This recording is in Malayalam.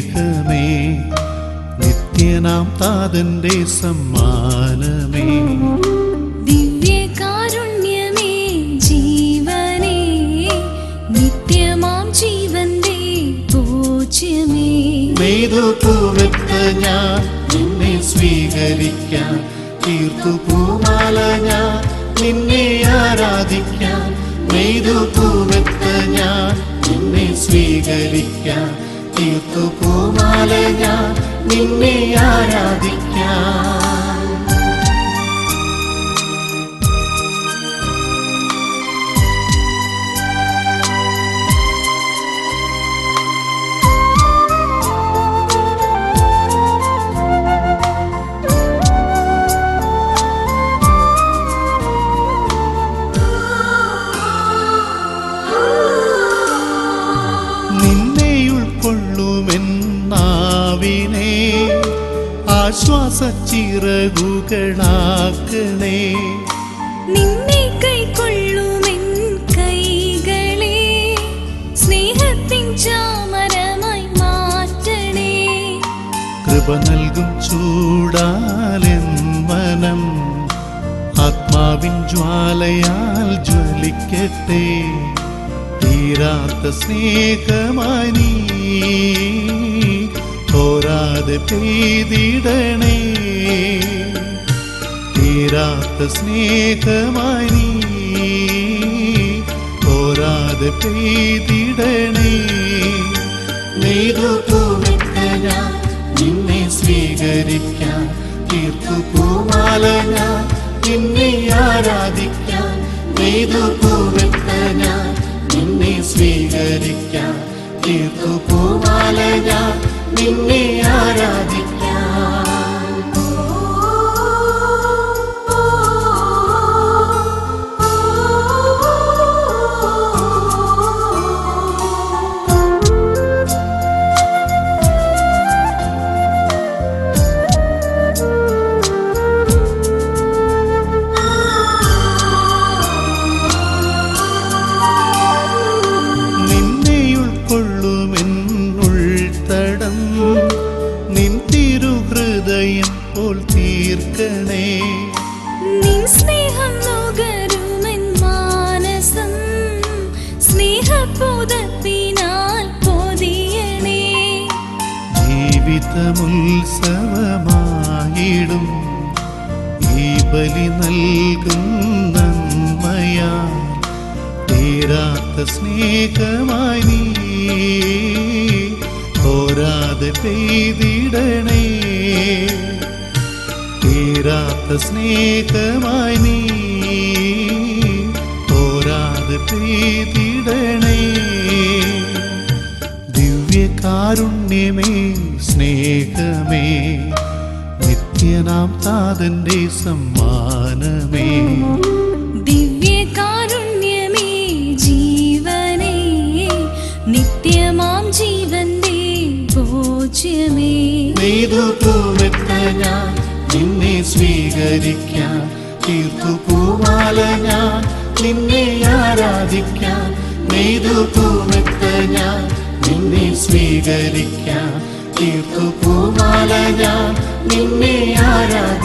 സ്നേഹമേ, നിത്യനാം താതന്റെ സമ്മാനമേ, ദിവ്യകാരുണ്യമേ, ജീവനേ, നിത്യമാം ജീവന്റെ പൂജ്യമേ. നെയ്തുപൂവെത്ത ഞാൻ നിന്നെ സ്വീകരിക്കാൻ, തീർത്തുപൂമാല ഞാൻ നിന്നെ ആരാധിക്കാൻ. നെയ്തുപൂവെത്ത ഞാൻ നിന്നെ സ്വീകരിക്കാൻ, തീർത്തുപൂമാല ഞാൻ നിന്നെ ആരാധിക്കാൻ. നാവിനെ ആശ്വാസച്ചിറകുകളാക്കണേ, നിന്നെ കൈക്കൊള്ളുമെൻ കൈകളെ സ്നേഹത്തിൻ ചാമരമായി മാറ്റണേ. കൃപ നൽകും ചൂടാലെൻ മനം ആത്മാവിൻ ജ്വാലയാൽ ജ്വലിക്കട്ടെ. തീരാത്ത സ്നേഹമായി നീ തോരാതെ പെയ്തിടണേ. തീരാത്ത സ്നേഹമായി നീ തോരാതെ പെയ്തിടണേ. നെയ്തുപൂവെത്ത ഞാൻ നിന്നെ സ്വീകരിക്കാൻ, തീർത്തുപൂമാല ഞാൻ നിന്നെ ആരാധിക്കാൻ. നെയ്തുപൂവെത്ത ഞാൻ നിന്നെ സ്വീകരിക്കാൻ, തീർത്തുപൂമാല ഞാൻ നിന്നെ ആരാധിക്കാൻ. നിൻ തിരുഹൃദയം പോൽ തീർക്കണേ. നിൻ സ്നേഹം നുകരുമെൻ മാനസം സ്നേഹപൂതത്തിനാൽ പൊതിയണേ. ജീവിതമുത്സവമായിടും ഈ ബലി നൽകും നന്മയാ, തീരാത്ത സ്നേഹമായി നീ തോരാതെ പെയ്തിടണേ. തീരാത്ത സ്നേഹമായി നീ തോരാതെ പെയ്തിടണേ. ദിവ്യകാരുണ്യമേ, സ്നേഹമേ, നിത്യനാം താതന്റെ സമ്മാനമേ, ദിവ്യകാരുണ്യമേ, ജീവനേ, നിത്യമാം ജീവന്റെ പൂജ്യമേ. നെയ്തുപൂവെത്ത ഞാൻ നിന്നെ സ്വീകരിക്കാൻ, തീർത്തുപൂമാല ഞാൻ നിന്നെ ആരാധിക്കാൻ. നെയ്തുപൂവെത്ത ഞാൻ നിന്നെ സ്വീകരിക്കാൻ, തീർത്തുപൂമാല ഞാൻ നിന്നെ ആരാധിക്കാൻ.